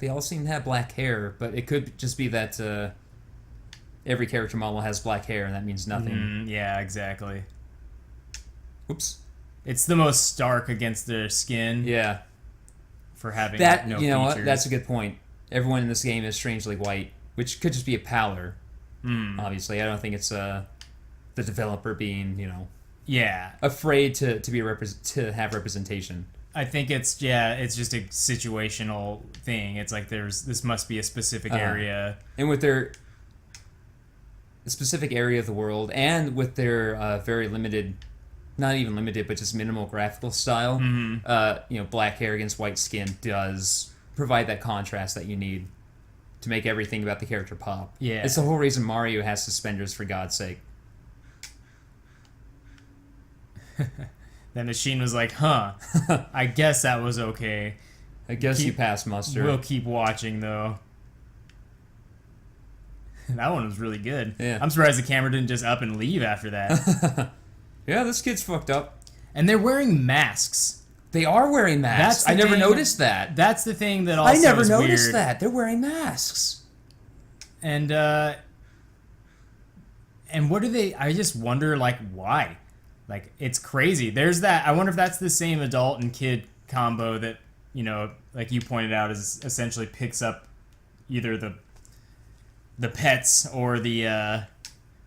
they all seem to have black hair, but it could just be that every character model has black hair, and that means nothing. Yeah, exactly. Oops. It's the most stark against their skin. Yeah. For having that, no you know features. what? That's a good point. Everyone in this game is strangely white, which could just be a pallor. Obviously, I don't think it's the developer being, afraid to have representation. I think it's just a situational thing. It's like this must be a specific area, and with their specific area of the world, and with their very limited, not even limited, but just minimal graphical style, black hair against white skin does provide that contrast that you need to make everything about the character pop. Yeah. It's the whole reason Mario has suspenders, for God's sake. The machine was like, I guess that was okay. I guess you passed muster. We'll keep watching, though. That one was really good. Yeah. I'm surprised the camera didn't just up and leave after that. Yeah, this kid's fucked up. And they're wearing masks. They are wearing masks. I never noticed that. That's the thing that also I never is noticed weird. that. They're wearing masks. And what do they... I just wonder, why? It's crazy. There's that... I wonder if that's the same adult and kid combo that, like you pointed out, is essentially picks up either the pets or the...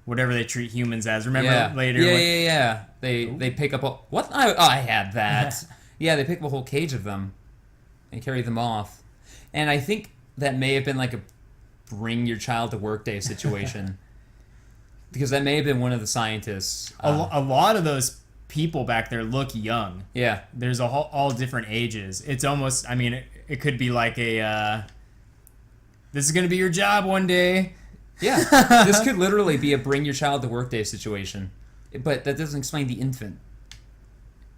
whatever they treat humans as. Remember later? Yeah. They pick up a... What? I had that. Yeah, they pick up a whole cage of them and carry them off. And I think that may have been like a bring your child to work day situation. Because that may have been one of the scientists. A lot of those people back there look young. Yeah. There's all different ages. It's almost... it could be like a... this is going to be your job one day. Yeah, this could literally be a bring your child to work day situation. But that doesn't explain the infant.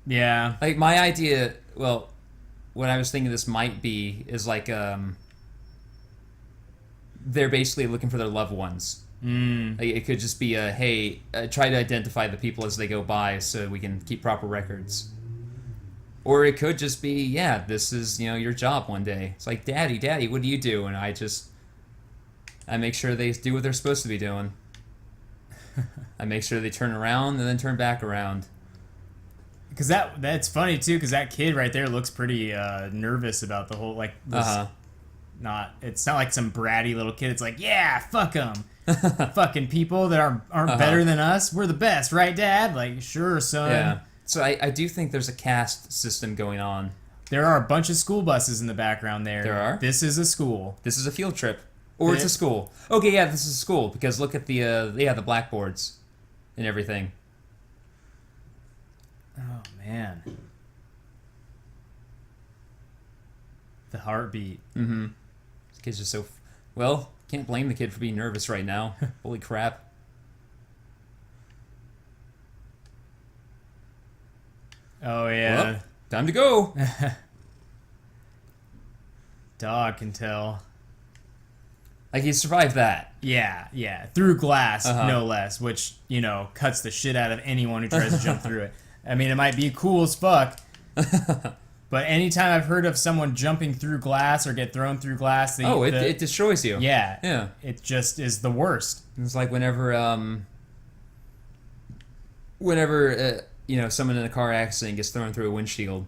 Yeah. Like, my idea, well, what I was thinking this might be is like, they're basically looking for their loved ones. Like, it could just be try to identify the people as they go by so we can keep proper records. Or it could just be, this is, your job one day. It's like, Daddy, what do you do? And I make sure they do what they're supposed to be doing. I make sure they turn around and then turn back around. Because that's funny, too, because that kid right there looks pretty nervous about the whole, this... It's not like some bratty little kid. It's like, fuck them. Fucking people that aren't better than us. We're the best, right, Dad? Like, sure, son. Yeah. So I do think there's a caste system going on. There are a bunch of school buses in the background there. There are? This is a school. This is a field trip. Or it's a school. Okay, this is a school, because look at the blackboards and everything. Oh, man. The heartbeat. Mm-hmm. This kid's just so... Well, can't blame the kid for being nervous right now. Holy crap. Oh, yeah. Well, time to go. Dog can tell. Like, he survived that. Yeah. Through glass, no less, which, cuts the shit out of anyone who tries to jump through it. I mean, it might be cool as fuck, but anytime I've heard of someone jumping through glass or get thrown through glass... it destroys you. Yeah. It just is the worst. It's like whenever someone in a car accident gets thrown through a windshield.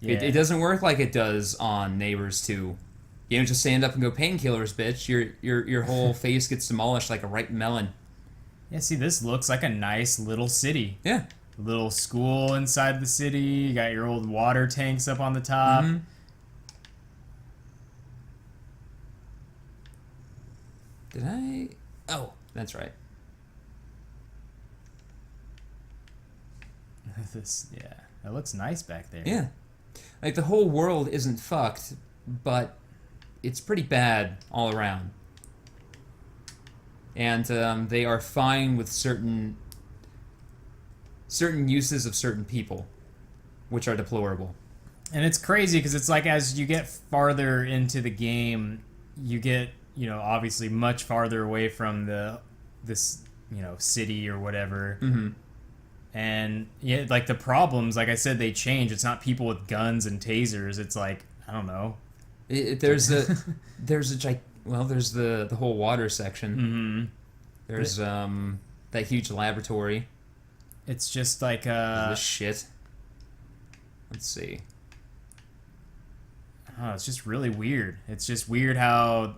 Yeah. It doesn't work like it does on Neighbors 2. You don't just stand up and go, painkillers, bitch. Your whole face gets demolished like a ripe melon. Yeah, see, this looks like a nice little city. Yeah. A little school inside the city. You got your old water tanks up on the top. Mm-hmm. Did I? Oh, that's right. That looks nice back there. Yeah. Like, the whole world isn't fucked, but it's pretty bad all around. And they are fine with certain uses of certain people, which are deplorable. And it's crazy because it's like as you get farther into the game, you get, obviously much farther away from this city or whatever. Mm-hmm. And like the problems, like I said, they change. It's not people with guns and tasers. It's like, I don't know, There's the whole water section. Mm-hmm. There's that huge laboratory. It's just like This shit. Let's see. Oh, it's just really weird. It's just weird how,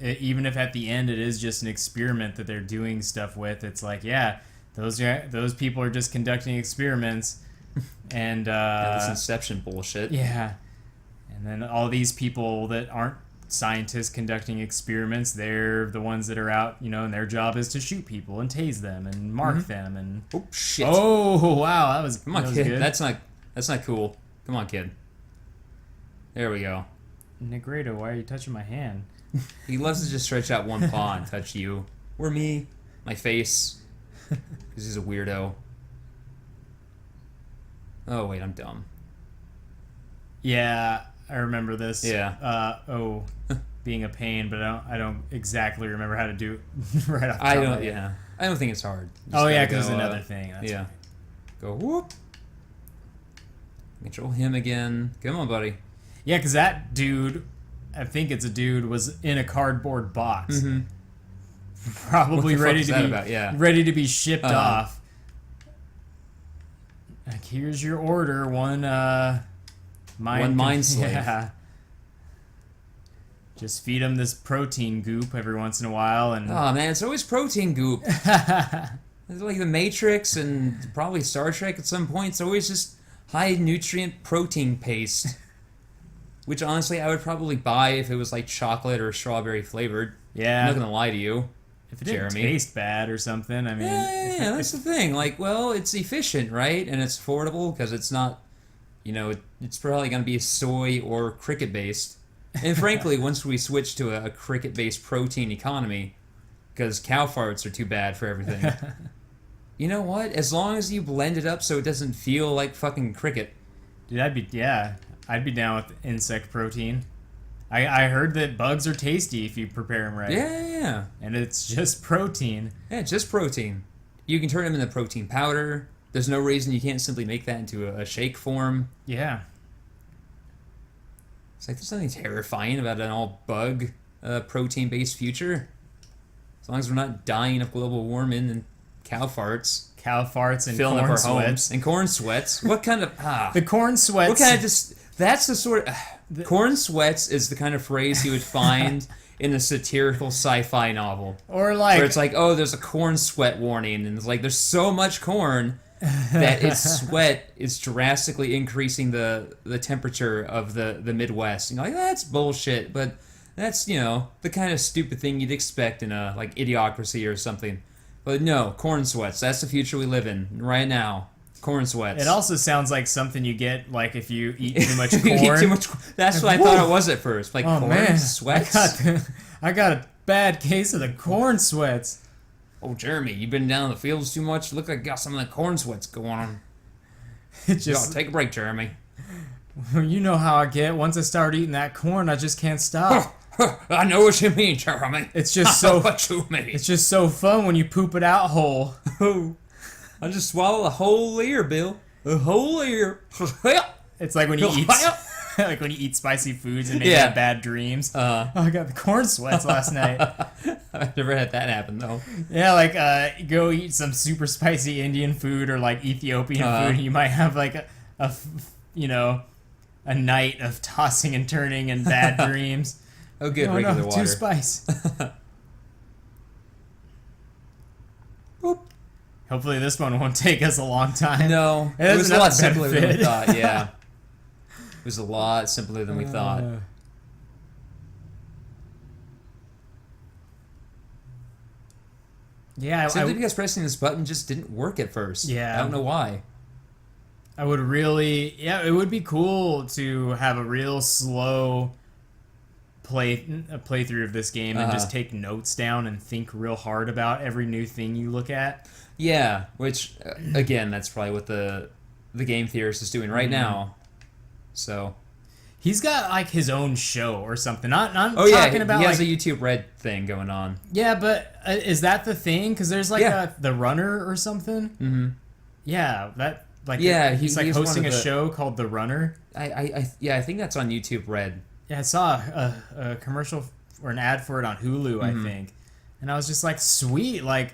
even if at the end it is just an experiment that they're doing stuff with, it's like, yeah, those people are just conducting experiments, and This Inception bullshit. yeah, and then all these people that aren't scientists conducting experiments, they're the ones that are out, and their job is to shoot people and tase them and mark them and. Oh shit! Oh wow, that was. Come on, that was kid. good. That's not cool. Come on, kid. There we go. Negredo, why are you touching my hand? He loves to just stretch out one paw and touch you. Or me. My face. Because he's a weirdo. Oh, wait, I'm dumb. Yeah, I remember this. Yeah. Being a pain, but I don't exactly remember how to do it right off the top I of my don't, head. yeah. I don't think it's hard. Oh, yeah, because it's another thing. That's yeah. Go whoop. Control him again. Come on, buddy. Yeah, because that dude, I think it's a dude, was in a cardboard box. Mm-hmm. Probably ready to be about? Yeah. ready to be shipped off. Like, here's your order, one mind slave. Yeah. Just feed him this protein goop every once in a while, and Oh man, it's always protein goop. It's like the Matrix and probably Star Trek at some point. It's always just high nutrient protein paste. Which honestly I would probably buy if it was like chocolate or strawberry flavored. yeah. I'm not gonna lie to you. If it didn't Jeremy. taste bad or something, I mean, Yeah, that's the thing. Like, well, it's efficient, right? And it's affordable because it's not, it's probably going to be soy or cricket based. And frankly, once we switch to a cricket based protein economy, because cow farts are too bad for everything. You know what? As long as you blend it up so it doesn't feel like fucking cricket. dude, I'd be down with insect protein. I heard that bugs are tasty if you prepare them right. Yeah. And it's just protein. Yeah, just protein. You can turn them into protein powder. There's no reason you can't simply make that into a shake form. Yeah. It's like there's something terrifying about an all bug protein-based future. As long as we're not dying of global warming and cow farts. Cow farts and Filling up corn our sweats. homes. And corn sweats. What kind of... The corn sweats. What kind of just... That's the sort of... corn sweats is the kind of phrase you would find in a satirical sci-fi novel. Or like... Where it's like, oh, there's a corn sweat warning. And it's like, there's so much corn that its sweat is drastically increasing the temperature of the Midwest. Like, that's bullshit. But that's, the kind of stupid thing you'd expect in a, like, Idiocracy or something. But no, corn sweats. That's the future we live in right now. Corn sweats. It also sounds like something you get, like, if you eat too much You corn. eat too much. That's what I thought it was at first. Like, Oh, corn man. sweats. I got a bad case of the corn sweats. Oh, Jeremy, you been down in the fields too much? Look like you got some of the corn sweats going on. It just... Take a break, Jeremy. You know how I get. Once I start eating that corn, I just can't stop. I know what you mean, Jeremy. It's just I know so... what you mean. It's just so fun when you poop it out whole. I just swallow a whole ear, Bill. A whole ear. It's like when you eat... like when you eat spicy foods and maybe Yeah. have bad dreams. Oh, I got the corn sweats last night. I've never had that happen, though. Yeah, like, go eat some super spicy Indian food or, like, Ethiopian food, and you might have, like, a night of tossing and turning and bad dreams. Oh, good, Oh, regular no, water. too spice. Boop. Hopefully this one won't take us a long time. No, It it has was a enough lot simpler than we benefit. thought, yeah. It was a lot simpler than we thought. Yeah, Simply because pressing this button just didn't work at first. Yeah. I don't know why. I would really... Yeah, it would be cool to have a real slow playthrough of this game and just take notes down and think real hard about every new thing you look at. Yeah, which, again, that's probably what the game theorist is doing right now. So... He's got, like, his own show or something. Not Oh, yeah, talking about, he has like... a YouTube Red thing going on. Yeah, but is that the thing? Because there's, like, Yeah. the Runner or something? Mm-hmm. Yeah, Yeah, he's like he's hosting one a of the- show called The Runner. I think that's on YouTube Red. Yeah, I saw a commercial or an ad for it on Hulu, I think, and I was just like, sweet, like.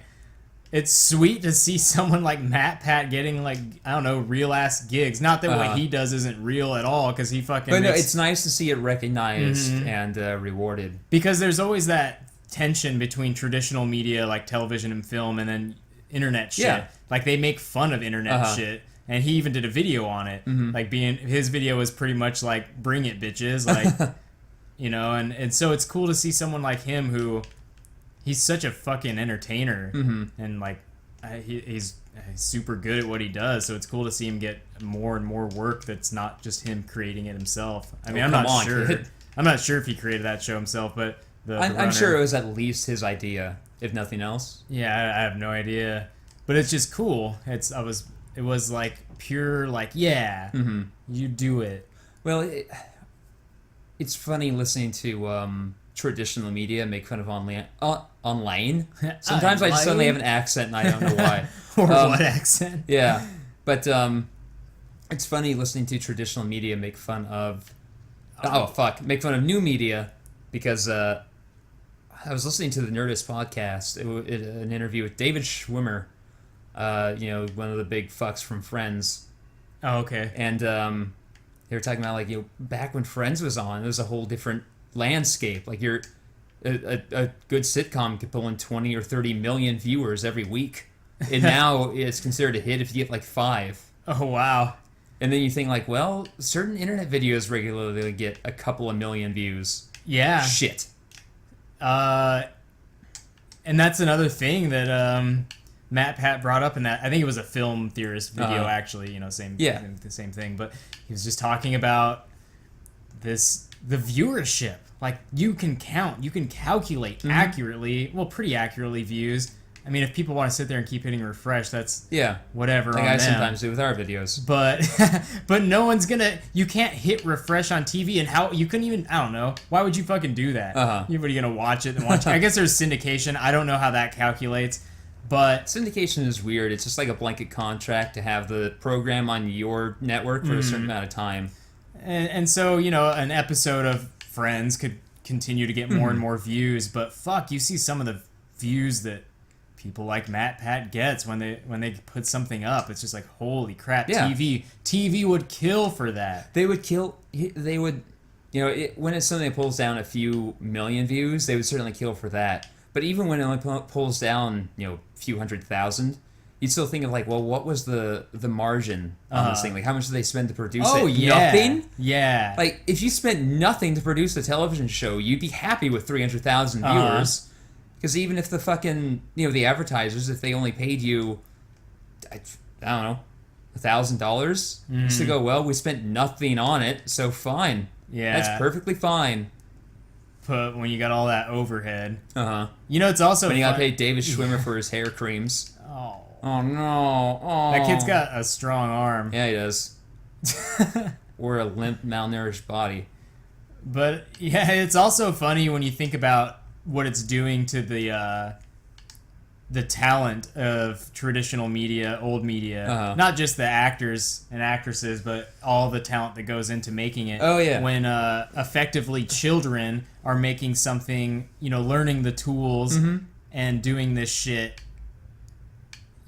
It's sweet to see someone like Matt Pat getting like, I don't know, real ass gigs. Not that what he does isn't real at all, because he fucking. But no, it's nice to see it recognized and rewarded. Because there's always that tension between traditional media like television and film, and then internet shit. Yeah. Like they make fun of internet shit, and he even did a video on it. Like his video was pretty much like, "Bring it, bitches!" Like, you know, and so it's cool to see someone like him who. He's such a fucking entertainer, and like he's super good at what he does. So it's cool to see him get more and more work that's not just him creating it himself. I mean, I'm not sure. Kid. I'm not sure if he created that show himself, but I'm sure it was at least his idea, if nothing else. Yeah, I have no idea, but it's just cool. It was like pure like you do it. Well, it's funny listening to traditional media make fun of online. Sometimes I just suddenly have an accent and I don't know why. Or what accent? Yeah, but it's funny listening to traditional media make fun of. Make fun of new media, because I was listening to the Nerdist podcast, an interview with David Schwimmer, one of the big fucks from Friends. Oh, okay. And they were talking about, like, back when Friends was on, it was a whole different landscape. Like, a good sitcom could pull in 20 or 30 million viewers every week, and now it's considered a hit if you get like 5. Oh, wow. And then you think, like, well, certain internet videos regularly get a couple of million views. Yeah. Shit. And that's another thing that Matt Pat brought up in that. I think it was a film theorist video, actually. The same thing. But he was just talking about the viewership. Like, you can calculate accurately, pretty accurately, views. I mean, if people want to sit there and keep hitting refresh, that's whatever. Like on I them. sometimes do with our videos. But no one's you can't hit refresh on TV, and how you couldn't even, I don't know, why would you fucking do that? What, are you gonna watch it and watch it? I guess there's syndication. I don't know how that calculates, but syndication is weird. It's just like a blanket contract to have the program on your network for a certain amount of time. And so, an episode of Friends could continue to get more and more views, but fuck, you see some of the views that people like Matt Pat gets when they put something up. It's just like, holy crap. TV would kill for that. They would when it's something that pulls down a few million views, they would certainly kill for that. But even when it only pulls down a few 100,000, you'd still think of, like, well, what was the margin on this thing? Like, how much did they spend to produce it? Nothing? Yeah. Like, if you spent nothing to produce a television show, you'd be happy with 300,000 viewers. Because even if the fucking, the advertisers, if they only paid you, I don't know, $1,000, just to go, well, we spent nothing on it, so fine. Yeah. That's perfectly fine. But when you got all that overhead. It's also when you got to pay David Schwimmer for his hair creams. Oh no. Oh. That kid's got a strong arm. Yeah, he does. Or a limp, malnourished body. But, yeah, it's also funny when you think about what it's doing to the talent of traditional media, old media. Not just the actors and actresses, but all the talent that goes into making it. Oh, yeah. When effectively children are making something, learning the tools and doing this shit.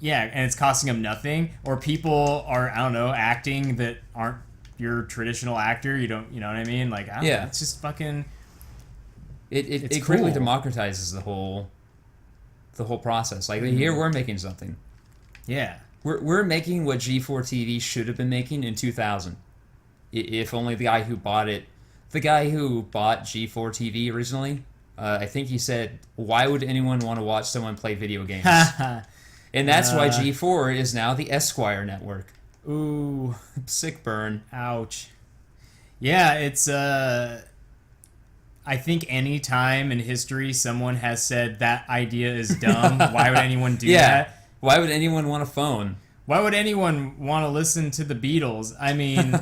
Yeah, and it's costing them nothing. Or people are, I don't know, acting that aren't your traditional actor. You know what I mean? Like, I don't know, it's just fucking... It cool. greatly democratizes the whole process. Like, here we're making something. Yeah. We're making what G4 TV should have been making in 2000. If only the guy who bought G4 TV originally, I think he said, why would anyone want to watch someone play video games? And that's why G4 is now the Esquire network. Ooh. Sick burn. Ouch. Yeah, it's... I think any time in history someone has said that idea is dumb, why would anyone do that? Why would anyone want a phone? Why would anyone want to listen to the Beatles? I mean,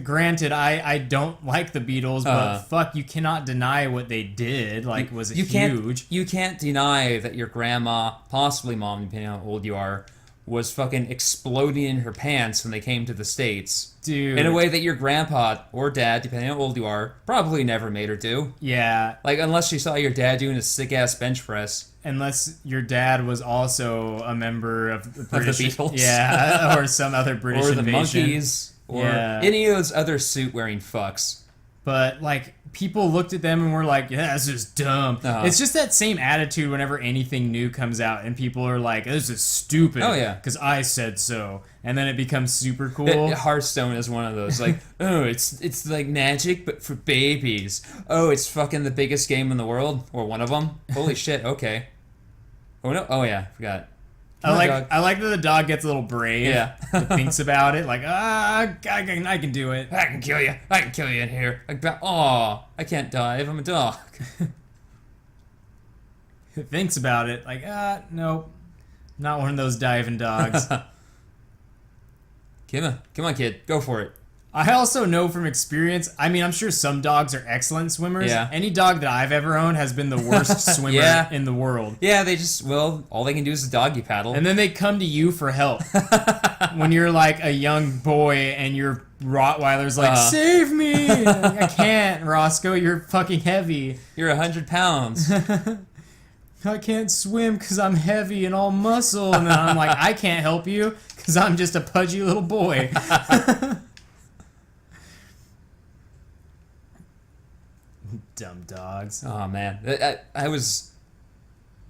granted, I don't like the Beatles, but fuck, you cannot deny what they did. Like, huge. You can't deny that your grandma, possibly mom, depending on how old you are, was fucking exploding in her pants when they came to the States. Dude. In a way that your grandpa or dad, depending on how old you are, probably never made her do. Yeah. Like, unless you saw your dad doing a sick-ass bench press. Unless your dad was also a member of the British... Beatles. Yeah, or some other British or the invasion. Monkees. Or any of those other suit-wearing fucks. But, like, people looked at them and were like, yeah, this is dumb. It's just that same attitude whenever anything new comes out and people are like, this is stupid. Oh, yeah. Because I said so. And then it becomes super cool. Hearthstone is one of those. Like, oh, it's like Magic, but for babies. Oh, it's fucking the biggest game in the world. Or one of them. Holy shit, okay. Oh, no. Oh, yeah, forgot. I like that the dog gets a little brave. Yeah. Thinks about it, like, I can do it. I can kill you. I can kill you in here. Oh, I can't dive. I'm a dog. Thinks about it, like, nope. Not one of those diving dogs. Come on, kid. Go for it. I also know from experience, I mean, I'm sure some dogs are excellent swimmers. Yeah. Any dog that I've ever owned has been the worst swimmer in the world. Yeah, all they can do is doggy paddle. And then they come to you for help. When you're like a young boy and your Rottweiler's like, save me! I can't, Roscoe, you're fucking heavy. You're 100 pounds. I can't swim because I'm heavy and all muscle. And then I'm like, I can't help you because I'm just a pudgy little boy. Dumb dogs. Oh, man.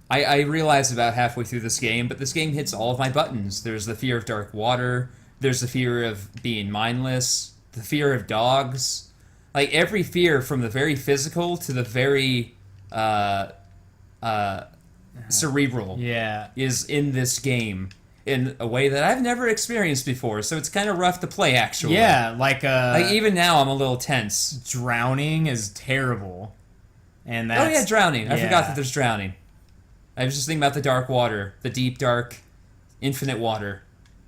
I realized about halfway through this game, but this game hits all of my buttons. There's the fear of dark water. There's the fear of being mindless. The fear of dogs. Like, every fear from the very physical to the very cerebral is in this game in a way that I've never experienced before, so it's kind of rough to play, actually. Yeah, like even now I'm a little tense. Drowning is terrible. And that's... Oh yeah, drowning. I forgot that there's drowning. I was just thinking about the dark water. The deep, dark, infinite water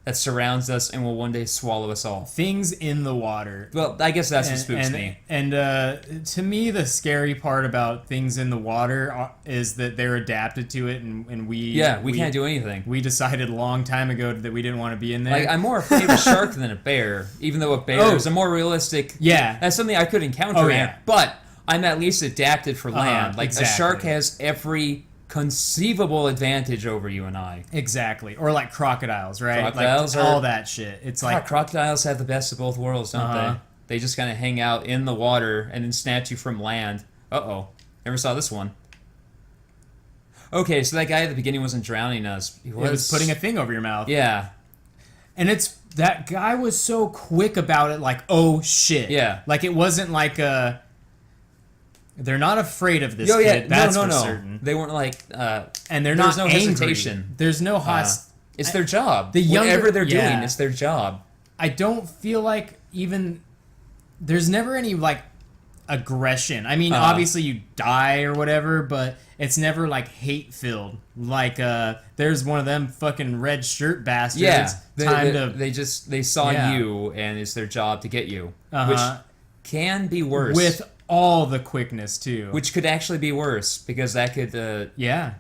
that surrounds us and will one day swallow us all. Things in the water. Well, I guess that's what spooks me. And to me, the scary part about things in the water is that they're adapted to it, and we can't do anything. We decided a long time ago that we didn't want to be in there. Like, I'm more afraid of a shark than a bear, even though a bear is a more realistic... Yeah. That's something I could encounter, but I'm at least adapted for land. Like, exactly. A shark has every conceivable advantage over you and I. Exactly. Or like crocodiles, right? Crocodiles like all that shit. It's like crocodiles have the best of both worlds, don't they? They just kind of hang out in the water and then snatch you from land. Uh-oh. Never saw this one. Okay, so that guy at the beginning wasn't drowning us. He was putting a thing over your mouth. Yeah. And that guy was so quick about it, like, oh shit. Yeah. Like, it wasn't like they're not afraid of this kid. That's for certain. They weren't like, and they're not no angry. hesitation. There's no it's their job. Whatever Whatever they're doing, it's their job. I don't feel like there's never any like aggression. I mean, obviously you die or whatever, but it's never like hate filled. Like there's one of them fucking red shirt bastards. Yeah, they saw you, and it's their job to get you, which can be worse. With all the quickness too, which could actually be worse, because that could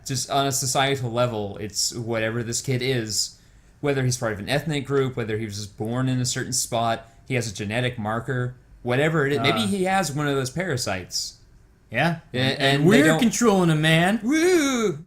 just on a societal level, it's whatever this kid is, whether he's part of an ethnic group, whether he was just born in a certain spot, he has a genetic marker, whatever it is, maybe he has one of those parasites. And we're controlling him, man. Woo!